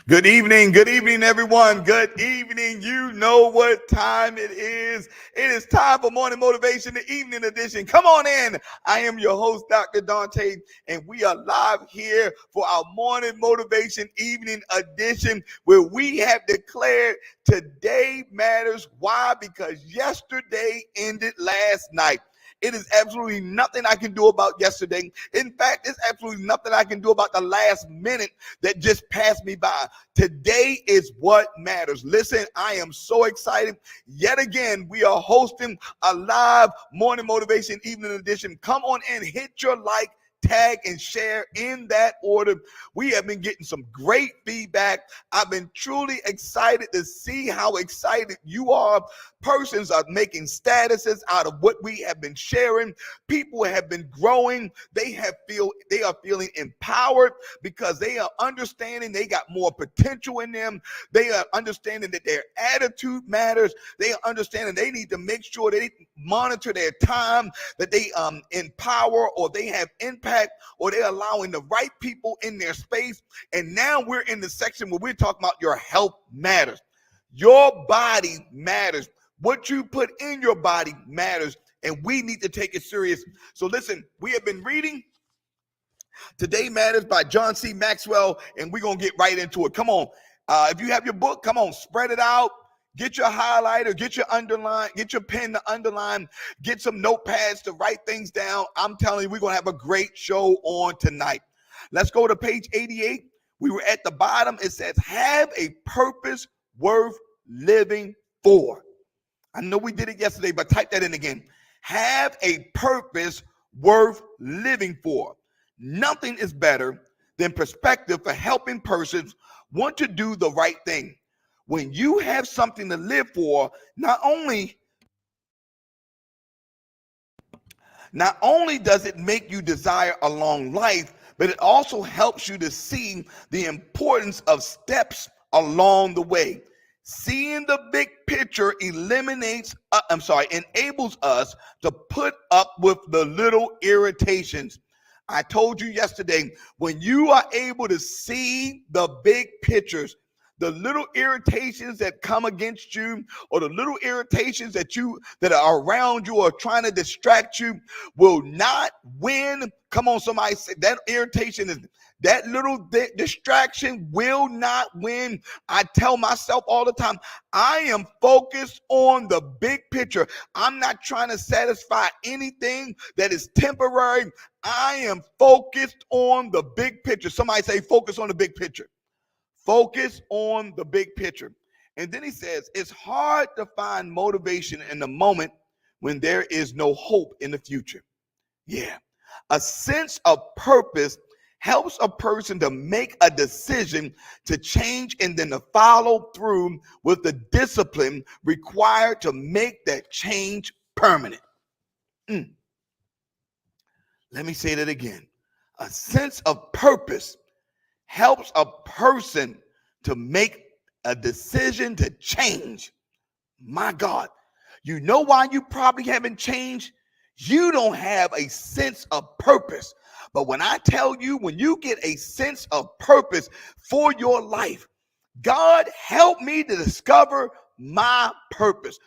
Good evening, everyone. Good evening. You know what time it is. It is time for Morning Motivation, the evening edition. Come on in. I am your host, Dr. Dante, and we are live here for our Morning Motivation Evening Edition, where we have declared today matters. Why? Because yesterday ended last night. It is absolutely nothing I can do about yesterday. In fact, it's absolutely nothing I can do about the last minute that just passed me by. Today is what matters. Listen, I am so excited. Yet again, we are hosting a live Morning Motivation Evening Edition. Come on and hit your like, tag, and share in that order. We have been getting some great feedback. I've been truly excited to see how excited you are. Persons are making statuses out of what we have been sharing. People have been growing. They are feeling empowered because they are understanding they got more potential in them. They are understanding that their attitude matters. They are understanding they need to make sure they monitor their time, that they empower or they have impact or they're allowing the right people in their space. And now we're in the section where we're talking about your health matters. Your body matters. What you put in your body matters, and we need to take it serious. So listen, we have been reading Today Matters by John C. Maxwell, and we're going to get right into it. Come on. If you have your book, come on, spread it out. Get your highlighter, get your underline, get your pen to underline, get some notepads to write things down. I'm telling you, we're going to have a great show on tonight. Let's go to page 88. We were at the bottom. It says, have a purpose worth living for. I know we did it yesterday, but type that in again. Have a purpose worth living for. Nothing is better than perspective for helping persons want to do the right thing. When you have something to live for, not only does it make you desire a long life, but it also helps you to see the importance of steps along the way. Seeing the big picture enables us to put up with the little irritations. I told you yesterday, when you are able to see the big pictures, the little irritations that come against you or the little irritations that are around you or trying to distract you will not win. Come on, somebody say that irritation is that little distraction will not win. I tell myself all the time, I am focused on the big picture. I'm not trying to satisfy anything that is temporary. I am focused on the big picture. Somebody say focus on the big picture. Focus on the big picture. And then he says, it's hard to find motivation in the moment when there is no hope in the future. Yeah. A sense of purpose helps a person to make a decision to change and then to follow through with the discipline required to make that change permanent. Let me say that again. A sense of purpose helps a person to make a decision to change. My God, you know why you probably haven't changed? You don't have a sense of purpose. But when I tell you, when you get a sense of purpose for your life, God help me to discover my purpose.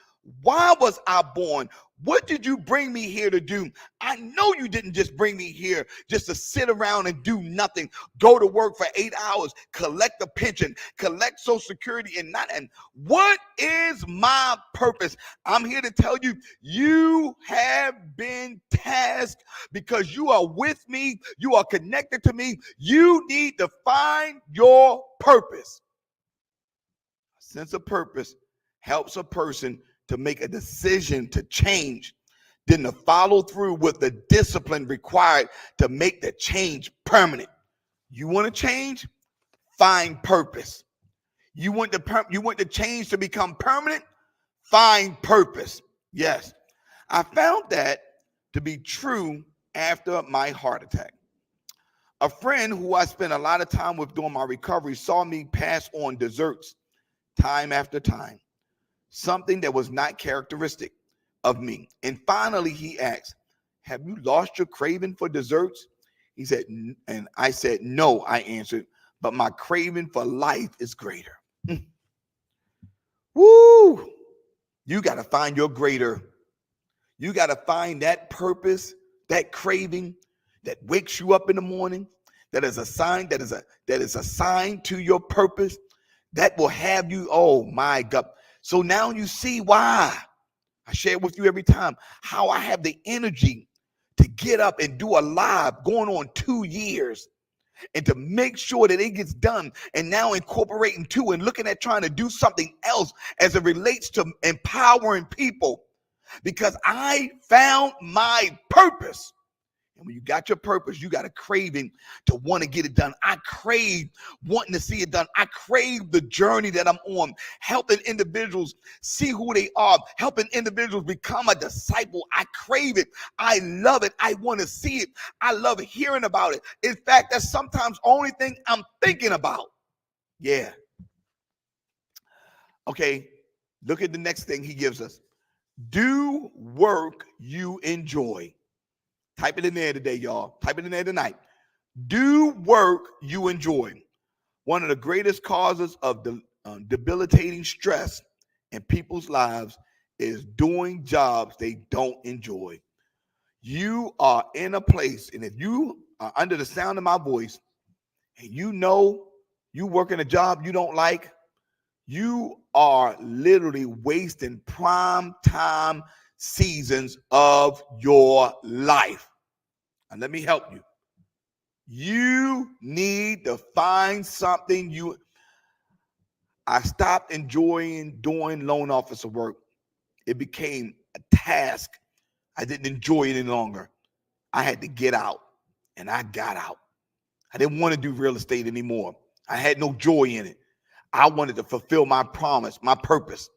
Why was I born? What did you bring me here to do? I know you didn't just bring me here just to sit around and do nothing, go to work for 8 hours, collect a pension, collect Social Security, and what is my purpose? I'm here to tell you, you have been tasked because you are with me, you are connected to me. You need to find your purpose. A sense of purpose helps a person to make a decision to change, then to follow through with the discipline required to make the change permanent. You want to change? Find purpose. You want the change to become permanent? Find purpose. Yes. I found that to be true after my heart attack. A friend who I spent a lot of time with during my recovery saw me pass on desserts time after time, something that was not characteristic of me. And finally, he asked, have you lost your craving for desserts? He said, and I said, no, I answered, but my craving for life is greater. Woo! You got to find your greater. You got to find that purpose, that craving that wakes you up in the morning, that is assigned to your purpose, that will have you, oh my God. So now you see why I share with you every time how I have the energy to get up and do a live going on 2 years and to make sure that it gets done, and now incorporating too and looking at trying to do something else as it relates to empowering people, because I found my purpose. And when you got your purpose, you got a craving to want to get it done. I crave wanting to see it done. I crave the journey that I'm on, helping individuals see who they are, helping individuals become a disciple. I crave it. I love it. I want to see it. I love hearing about it. In fact, that's sometimes the only thing I'm thinking about. Yeah. Okay, look at the next thing he gives us. Do work you enjoy. Type it in there today, y'all. Type it in there tonight. Do work you enjoy. One of the greatest causes of debilitating stress in people's lives is doing jobs they don't enjoy. You are in a place, and if you are under the sound of my voice, and you know you work in a job you don't like, you are literally wasting prime time seasons of your life. And let me help you. You need to find something I stopped enjoying doing loan officer work. It became a task. I didn't enjoy it any longer. I had to get out, and I got out. I didn't want to do real estate anymore. I had no joy in it. I wanted to fulfill my promise, my purpose,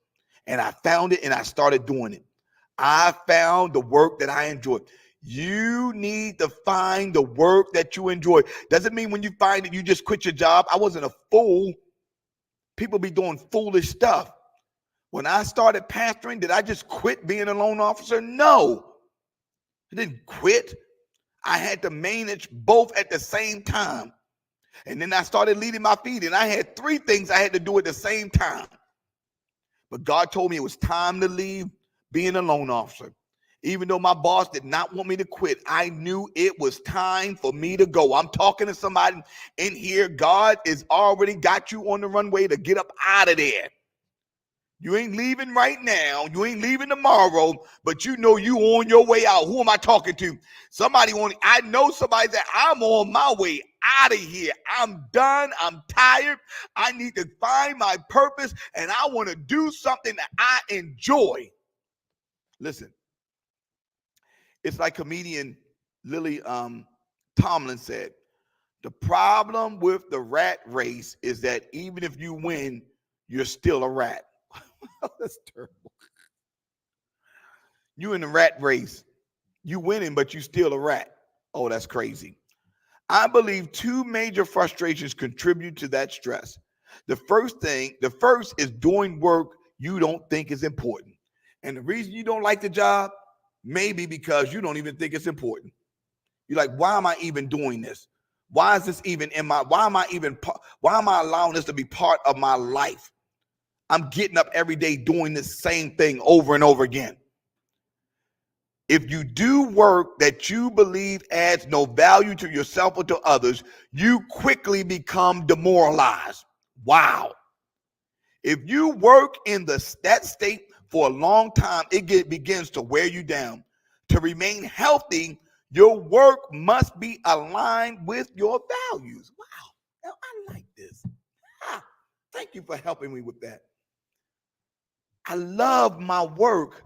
and I found it, and I started doing it. I found the work that I enjoy. You need to find the work that you enjoy. Doesn't mean when you find it, you just quit your job. I wasn't a fool. People be doing foolish stuff. When I started pastoring, did I just quit being a loan officer? No, I didn't quit. I had to manage both at the same time. And then I started leading my feet, and I had 3 things I had to do at the same time. But God told me it was time to leave being a loan officer. Even though my boss did not want me to quit, I knew it was time for me to go. I'm talking to somebody in here. God has already got you on the runway to get up out of there. You ain't leaving right now. You ain't leaving tomorrow, but you know you on your way out. Who am I talking to? I know somebody that I'm on my way out of here. I'm done. I'm tired. I need to find my purpose, and I want to do something that I enjoy. Listen, it's like comedian Lily Tomlin said, the problem with the rat race is that even if you win, you're still a rat. That's terrible. You in the rat race. You winning, but you still a rat. Oh, that's crazy. I believe 2 major frustrations contribute to that stress. The first is doing work you don't think is important. And the reason you don't like the job, maybe because you don't even think it's important. You're like, why am I even doing this? Why is this even why am I allowing this to be part of my life? I'm getting up every day doing the same thing over and over again. If you do work that you believe adds no value to yourself or to others, you quickly become demoralized. Wow. If you work in that state for a long time, it begins to wear you down. To remain healthy, your work must be aligned with your values. Wow. I like this. Thank you for helping me with that. I love my work.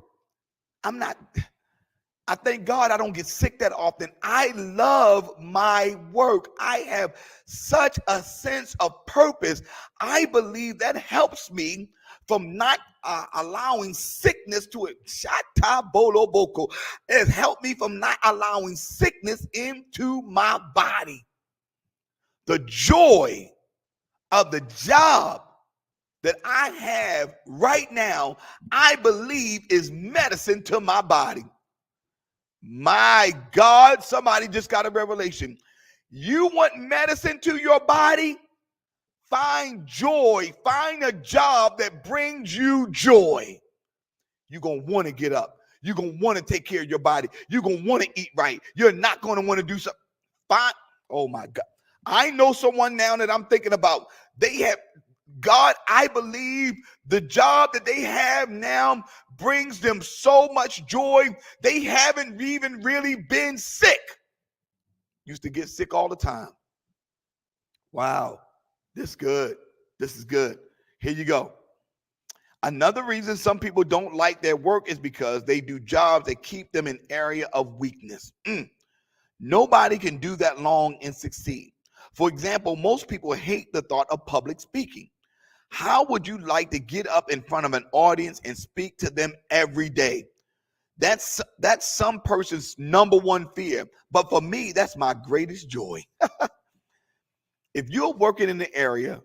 I thank God I don't get sick that often. I love my work. I have such a sense of purpose. I believe that helps me from not allowing sickness to it. Shata bolo boko. It has helped me from not allowing sickness into my body. The joy of the job that I have right now, I believe is medicine to my body. My God, somebody just got a revelation. You want medicine to your body? Find joy. Find a job that brings you joy. You're going to want to get up. You're going to want to take care of your body. You're going to want to eat right. You're not going to want to do something. Fine. Oh my God. I know someone now that I'm thinking about. They have, God, I believe the job that they have now brings them so much joy. They haven't even really been sick. Used to get sick all the time. Wow. This is good. This is good. Here you go. Another reason some people don't like their work is because they do jobs that keep them in an area of weakness. Nobody can do that long and succeed. For example, most people hate the thought of public speaking. How would you like to get up in front of an audience and speak to them every day? That's some person's number one fear. But for me, that's my greatest joy. If you're working in the area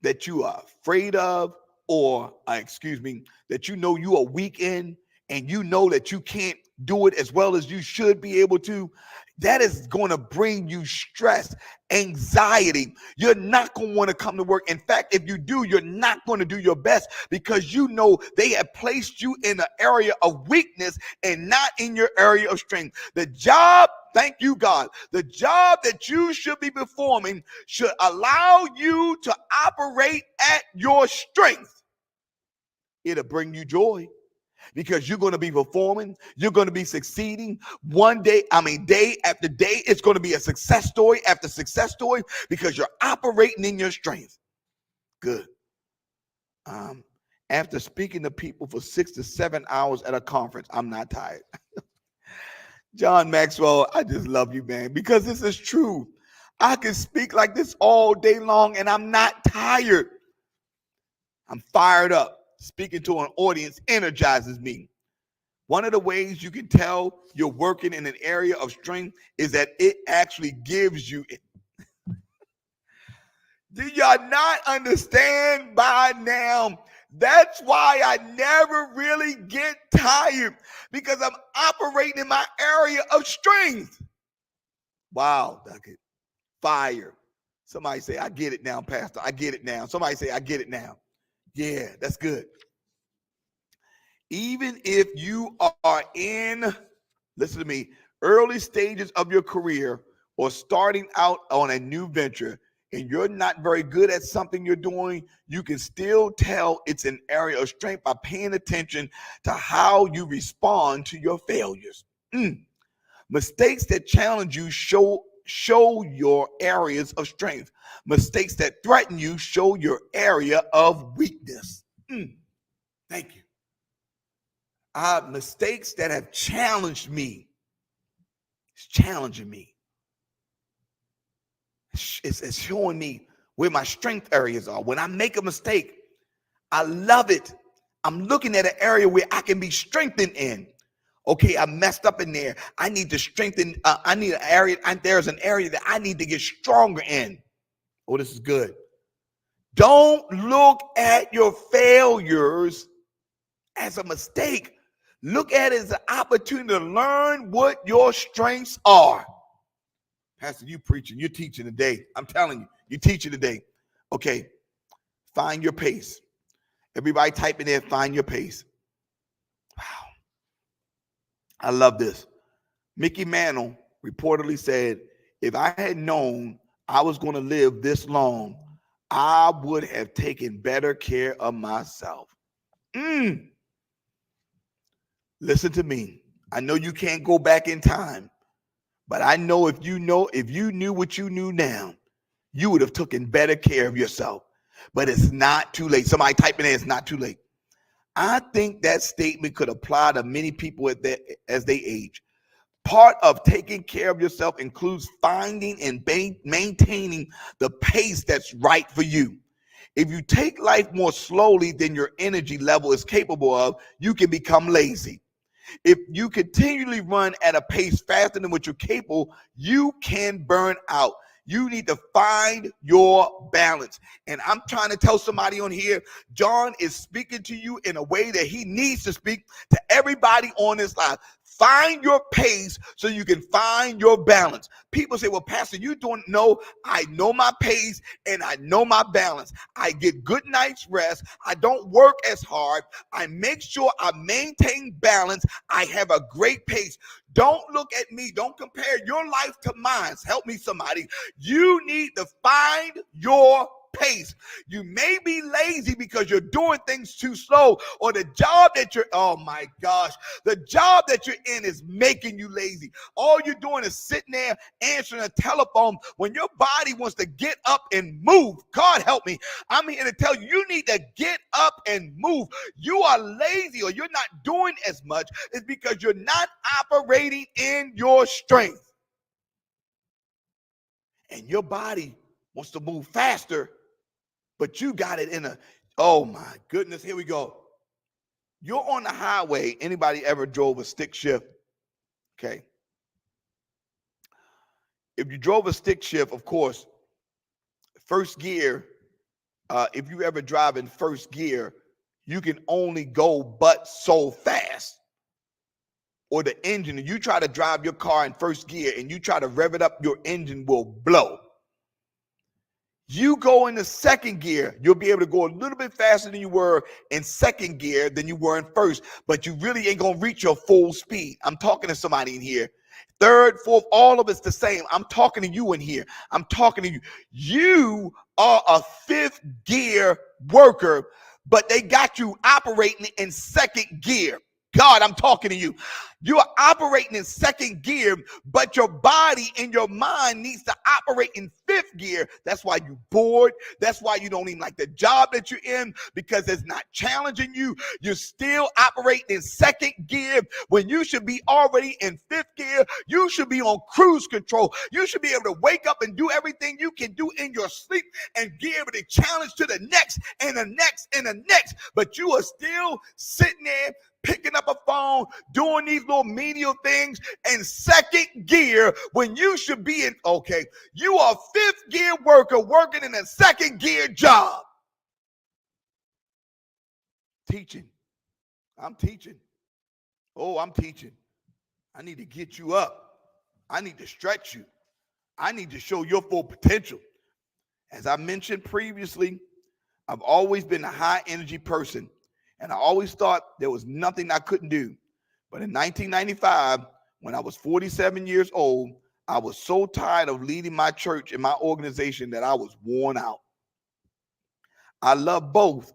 that you are afraid of, or that you know you are weak in, and you know that you can't do it as well as you should be able to, that is going to bring you stress, anxiety. You're not going to want to come to work. In fact, if you do, you're not going to do your best because you know they have placed you in an area of weakness and not in your area of strength. The job, thank you, God, the job that you should be performing should allow you to operate at your strength. It'll bring you joy. Because you're going to be performing, you're going to be succeeding day after day. It's going to be a success story after success story because you're operating in your strength. Good. After speaking to people for 6 to 7 hours at a conference, I'm not tired. John Maxwell, I just love you, man, because this is true. I can speak like this all day long and I'm not tired. I'm fired up. Speaking to an audience energizes me. One of the ways you can tell you're working in an area of strength is that it actually gives you it. Do y'all not understand by now? That's why I never really get tired, because I'm operating in my area of strength. Wow, Duckett. Fire. Somebody say, I get it now, Pastor. I get it now. Somebody say, I get it now. Yeah, that's good. Even if you are in, listen to me, early stages of your career or starting out on a new venture and you're not very good at something you're doing, you can still tell it's an area of strength by paying attention to how you respond to your failures. Mistakes that challenge you show your areas of strength. Mistakes that threaten you show your area of weakness. Thank you. Mistakes that have challenged me. It's challenging me. It's showing me where my strength areas are. When I make a mistake, I love it. I'm looking at an area where I can be strengthened in. Okay, I messed up in there. I need to strengthen. I need an area. There's an area that I need to get stronger in. Oh, this is good. Don't look at your failures as a mistake. Look at it as an opportunity to learn what your strengths are. Pastor, you preaching, you're teaching today. I'm telling you, you're teaching today. Okay, find your pace. Everybody type in there, find your pace. Wow. I love this. Mickey Mantle reportedly said, if I had known I was going to live this long, I would have taken better care of myself. Listen to me. I know you can't go back in time, but I know if you knew what you knew now, you would have taken better care of yourself. But it's not too late. Somebody type in there, it's not too late. I think that statement could apply to many people as they age. Part of taking care of yourself includes finding and maintaining the pace that's right for you. If you take life more slowly than your energy level is capable of, you can become lazy. If you continually run at a pace faster than what you're capable, you can burn out. You need to find your balance. And I'm trying to tell somebody on here, John is speaking to you in a way that he needs to speak to everybody on this live. Find your pace so you can find your balance. People say, well, Pastor, you don't know. I know my pace and I know my balance. I get good night's rest. I don't work as hard. I make sure I maintain balance. I have a great pace. Don't look at me. Don't compare your life to mine. Help me, somebody. You need to find your pace. You may be lazy because you're doing things too slow, or the job that you're, oh my gosh, the job that you're in is making you lazy. All you're doing is sitting there answering a telephone when your body wants to get up and move. God help me. I'm here to tell you, you need to get up and move. You are lazy or you're not doing as much. It's because you're not operating in your strength. And your body wants to move faster, but you got it in a, oh my goodness, here we go. You're on the highway. Anybody ever drove a stick shift? Okay. If you drove a stick shift, of course, first gear, if you ever drive in first gear, you can only go but so fast. Or the engine, and you try to drive your car in first gear and you try to rev it up, your engine will blow. You go into second gear, you'll be able to go a little bit faster than you were in second gear than you were in first, but you really ain't gonna reach your full speed. I'm talking to somebody in here. Third, fourth, all of it's the same. I'm talking to you in here. I'm talking to you. You are a fifth gear worker, but they got you operating in second gear. God, I'm talking to you. You are operating in second gear, but your body and your mind needs to operate in fifth gear. That's why you're bored. That's why you don't even like the job that you're in, because it's not challenging you. You're still operating in second gear when you should be already in fifth gear. You should be on cruise control. You should be able to wake up and do everything you can do in your sleep and be able to challenge to the next and the next and the next. But you are still sitting there picking up a phone, doing these little menial things in second gear when you should be in, okay, you are a fifth gear worker working in a second gear job. Teaching. I'm teaching. Oh, I'm teaching. I need to get you up. I need to stretch you. I need to show your full potential. As I mentioned previously, I've always been a high energy person. And I always thought there was nothing I couldn't do. But in 1995, when I was 47 years old, I was so tired of leading my church and my organization that I was worn out. I love both,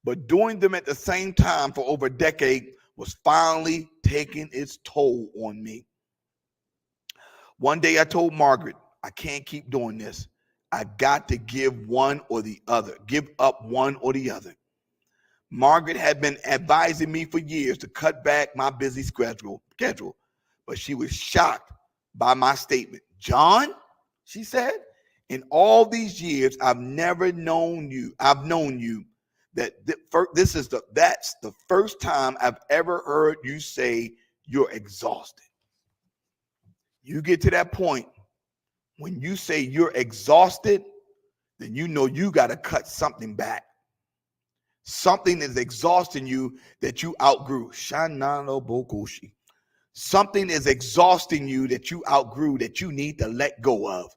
but doing them at the same time for over a decade was finally taking its toll on me. One day I told Margaret, I can't keep doing this. I got to give one or the other, give up one or the other. Margaret had been advising me for years to cut back my busy schedule, but she was shocked by my statement. John, she said, in all these years, I've never known you. I've known you that that's the first time I've ever heard you say you're exhausted. You get to that point when you say you're exhausted, then you know you got to cut something back. Something is exhausting you that you outgrew. Something is exhausting you that you outgrew that you need to let go of.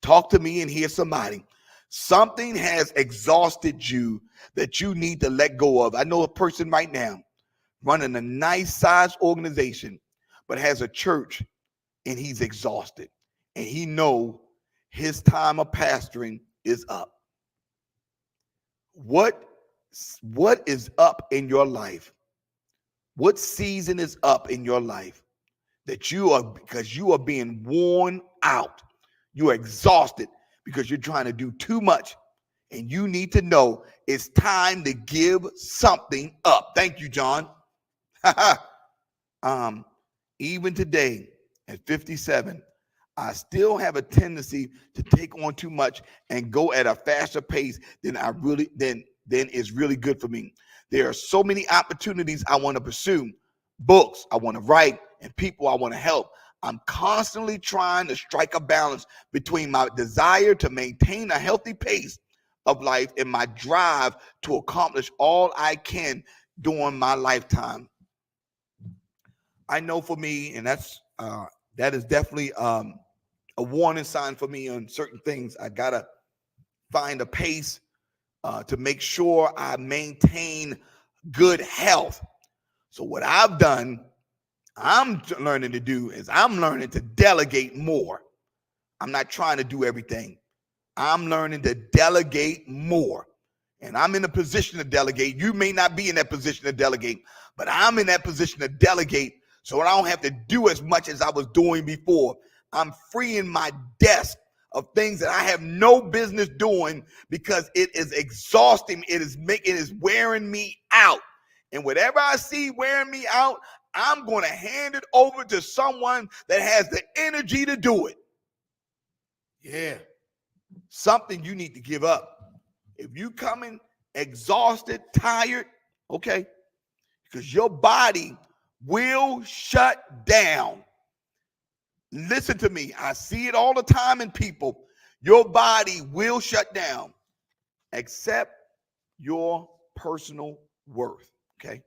Talk to me and hear somebody. Something has exhausted you that you need to let go of. I know a person right now running a nice sized organization, but has a church and he's exhausted. And he knows his time of pastoring is up. What is up in your life? What season is up in your life that because you are being worn out? You are exhausted because you're trying to do too much, and you need to know it's time to give something up. Thank you, John. Even today at 57, I still have a tendency to take on too much and go at a faster pace than is really good for me. There are so many opportunities I want to pursue, books I want to write, and people I want to help. I'm constantly trying to strike a balance between my desire to maintain a healthy pace of life and my drive to accomplish all I can during my lifetime. I know for me, and that is definitely a warning sign for me on certain things. I gotta find a pace to make sure I maintain good health. So what I've done, I'm learning to do is I'm learning to delegate more. I'm not trying to do everything. I'm learning to delegate more. And I'm in a position to delegate. You may not be in that position to delegate, but I'm in that position to delegate so I don't have to do as much as I was doing before. I'm freeing my desk of things that I have no business doing because it is exhausting. It is wearing me out. And whatever I see wearing me out, I'm going to hand it over to someone that has the energy to do it. Yeah. Something you need to give up. If you coming exhausted, tired, okay, because your body will shut down. Listen to me. I see it all the time in people. Your body will shut down. Accept your personal worth, okay?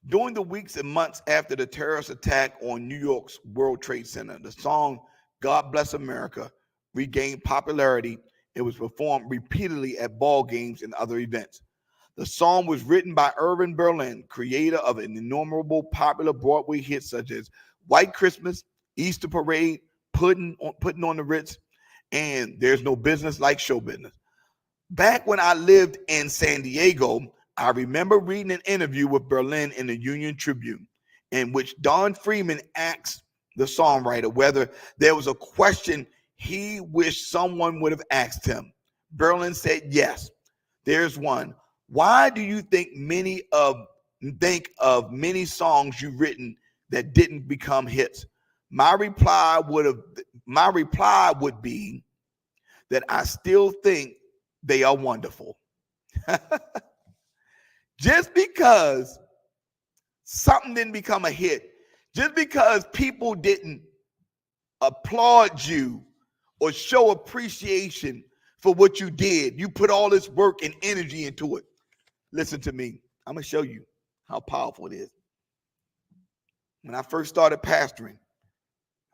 During the weeks and months after the terrorist attack on New York's World Trade Center, the song God Bless America regained popularity. It was performed repeatedly at ball games and other events. The song was written by Irving Berlin, creator of innumerable popular Broadway hits such as White Christmas, Easter Parade, Putting on the Ritz, and There's No Business Like Show Business. Back when I lived in San Diego, I remember reading an interview with Berlin in the Union Tribune, in which Don Freeman asked the songwriter whether there was a question he wished someone would have asked him. Berlin said, yes, there's one. Why do you think of many songs you've written that didn't become hits? My reply would be that I still think they are wonderful. Just because something didn't become a hit, just because people didn't applaud you or show appreciation for what you did, you put all this work and energy into it. Listen to me. I'm going to show you how powerful it is. When I first started pastoring,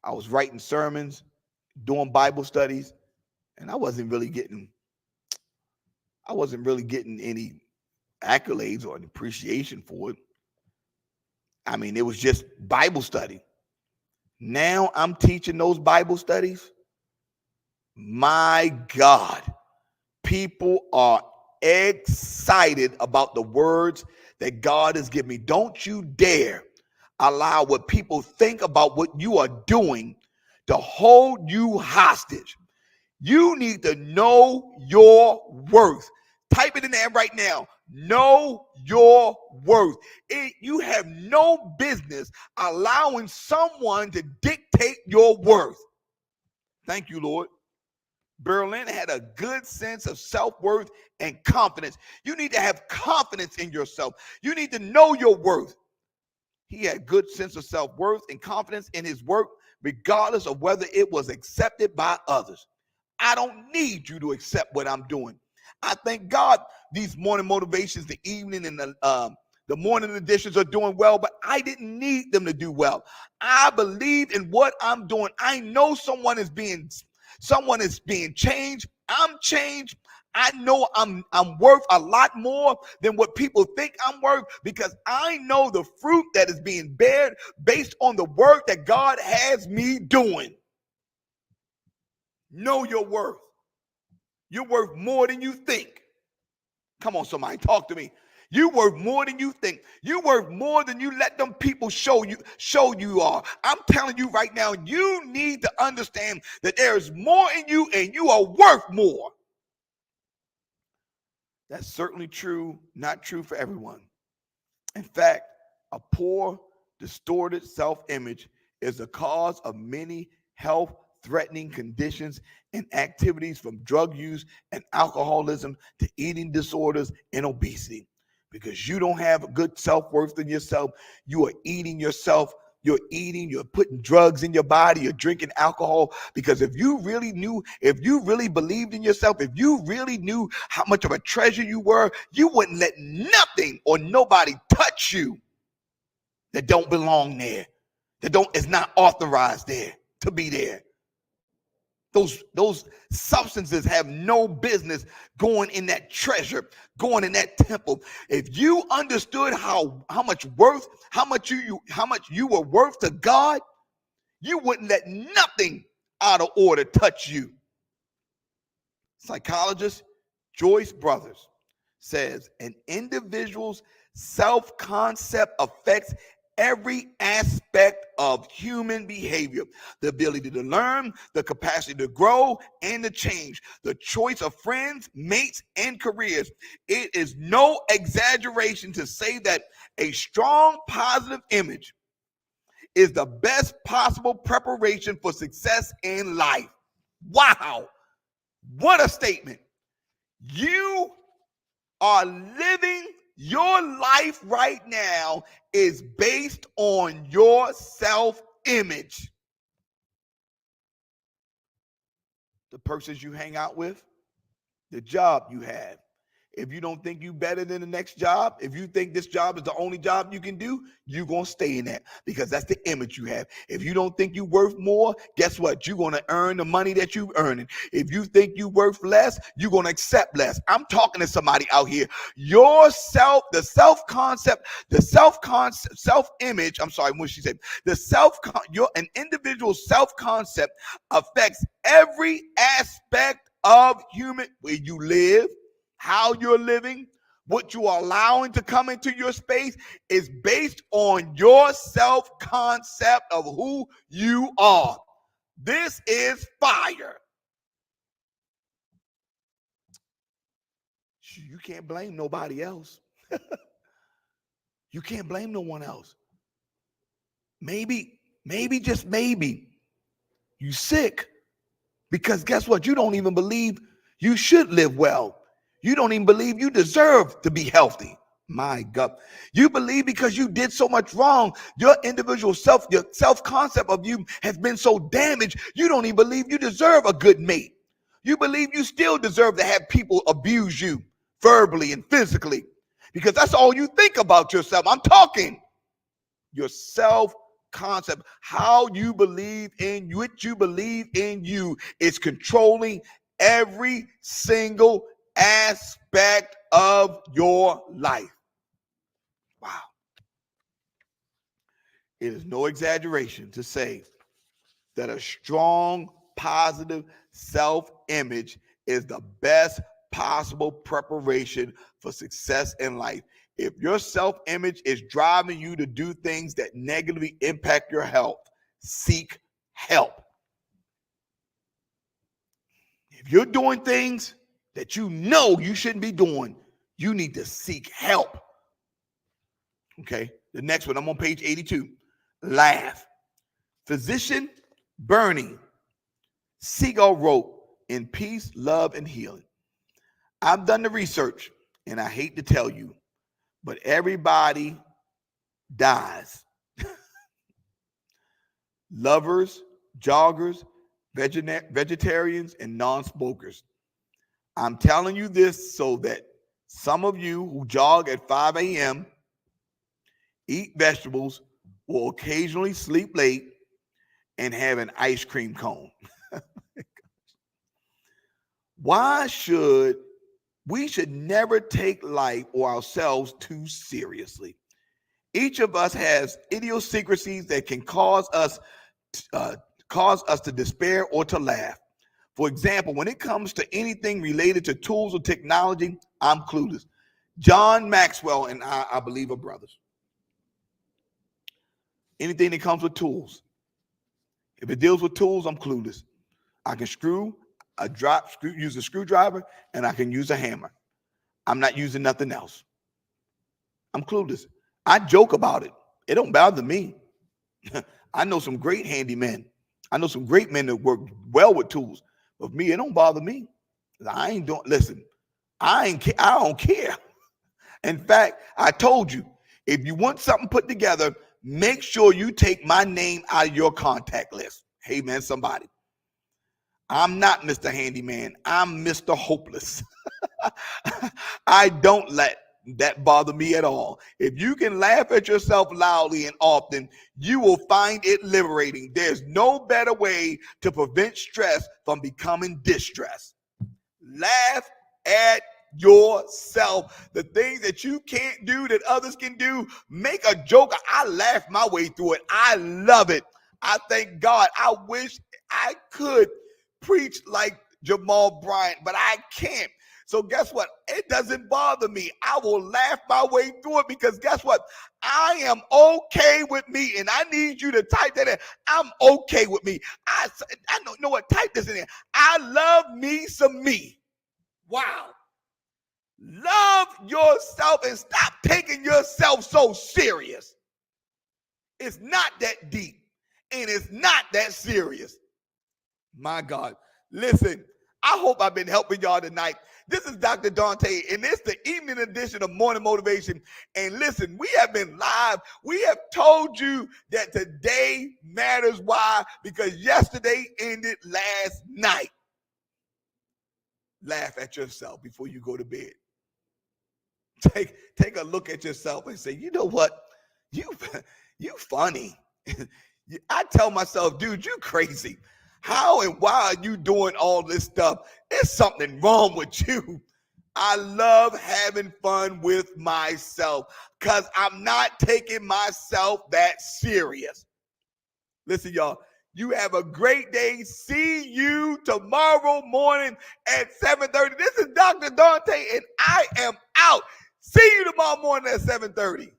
I was writing sermons, doing Bible studies, and I wasn't really getting any accolades or appreciation for it. I mean, it was just Bible study. Now I'm teaching those Bible studies. My God, people are excited about the words that God has given me. Don't you dare allow what people think about what you are doing to hold you hostage. You need to know your worth. Type it in there right now. Know your worth. You have no business allowing someone to dictate your worth. Thank you, Lord. Berlin had a good sense of self-worth and confidence. You need to have confidence in yourself. You need to know your worth. He had good sense of self-worth and confidence in his work, regardless of whether it was accepted by others. I don't need you to accept what I'm doing. I thank God these morning motivations, the evening and the morning editions are doing well, but I didn't need them to do well. I believe in what I'm doing. I know someone is being changed. I'm changed. I know I'm worth a lot more than what people think I'm worth because I know the fruit that is being bared based on the work that God has me doing. Know your worth. You're worth more than you think. Come on, somebody, talk to me. You worth more than you think. You worth more than you let them people show you are. I'm telling you right now, you need to understand that there is more in you and you are worth more. That's certainly true, not true for everyone. In fact, a poor, distorted self-image is the cause of many health-threatening conditions and activities, from drug use and alcoholism to eating disorders and obesity. Because you don't have a good self-worth in yourself, you are eating yourself. You're putting drugs in your body, you're drinking alcohol. Because if you really believed in yourself, if you really knew how much of a treasure you were, you wouldn't let nothing or nobody touch you. that don't belong there, is not authorized there to be there. Those substances have no business going in that treasure, going in that temple. If you understood how much you were worth to God, you wouldn't let nothing out of order touch you. Psychologist Joyce Brothers says an individual's self-concept affects every aspect of human behavior: the ability to learn, the capacity to grow, and to change, the choice of friends, mates, and careers. It is no exaggeration to say that a strong positive image is the best possible preparation for success in life. Wow, what a statement. You are living your life right now is based on your self-image. The persons you hang out with, the job you have. If you don't think you better than the next job, if you think this job is the only job you can do, you're going to stay in that because that's the image you have. If you don't think you're worth more, guess what? You're going to earn the money that you're earning. If you think you're worth less, you're going to accept less. I'm talking to somebody out here. Your self-image, I'm sorry, what she said, an individual's self-concept affects every aspect of human, where you live, how you're living, what you are allowing to come into your space is based on your self-concept of who you are. This is fire. You can't blame nobody else. You can't blame no one else. Maybe, just maybe, you sick because guess what? You don't even believe you should live well. You don't even believe you deserve to be healthy. My God. You believe because you did so much wrong, your individual your self-concept of you has been so damaged, you don't even believe you deserve a good mate. You believe you still deserve to have people abuse you verbally and physically because that's all you think about yourself. I'm talking your self-concept, how you believe in what you believe in you is controlling every single aspect of your life. Wow. It is no exaggeration to say that a strong, positive self-image is the best possible preparation for success in life. If your self-image is driving you to do things that negatively impact your health, seek help. If you're doing things that you know you shouldn't be doing, you need to seek help. Okay, the next one, I'm on page 82. Laugh. Physician Bernie Siegel wrote in Peace, Love, and Healing. I've done the research, and I hate to tell you, but everybody dies. Lovers, joggers, vegetarians, and non-smokers. I'm telling you this so that some of you who jog at 5 a.m., eat vegetables, will occasionally sleep late, and have an ice cream cone. We should never take life or ourselves too seriously. Each of us has idiosyncrasies that can cause us to despair or to laugh. For example, when it comes to anything related to tools or technology, I'm clueless. John Maxwell and I believe, are brothers. Anything that comes with tools. If it deals with tools, I'm clueless. I can use a screwdriver, and I can use a hammer. I'm not using nothing else. I'm clueless. I joke about it. It don't bother me. I know some great handymen. I know some great men that work well with tools. But me, it don't bother me. I don't care. In fact, I told you, if you want something put together, make sure you take my name out of your contact list. Hey, man, somebody. I'm not Mr. Handyman. I'm Mr. Hopeless. I don't let that bother me at all. If you can laugh at yourself loudly and often, you will find it liberating. There's no better way to prevent stress from becoming distress. Laugh at yourself. The things that you can't do that others can do, make a joke. I laugh my way through it. I love it. I thank God. I wish I could preach like Jamal Bryant, but I can't. So guess what? It doesn't bother me. I will laugh my way through it because guess what? I am okay with me. And I need you to type that in. I'm okay with me. I don't know what. Type this in there. I love me some me. Wow. Love yourself and stop taking yourself so serious. It's not that deep and it's not that serious. My God. Listen, I hope I've been helping y'all tonight. This is Dr. Dante, and it's the evening edition of Morning Motivation. And listen, we have been live. We have told you that today matters. Why? Because yesterday ended last night. Laugh at yourself before you go to bed. Take a look at yourself and say, you know what? You funny. I tell myself, dude, you crazy. How and why are you doing all this stuff? There's something wrong with you. I love having fun with myself because I'm not taking myself that serious. Listen, y'all, you have a great day. See you tomorrow morning at 7:30. This is Dr. Dante, and I am out. See you tomorrow morning at 7:30.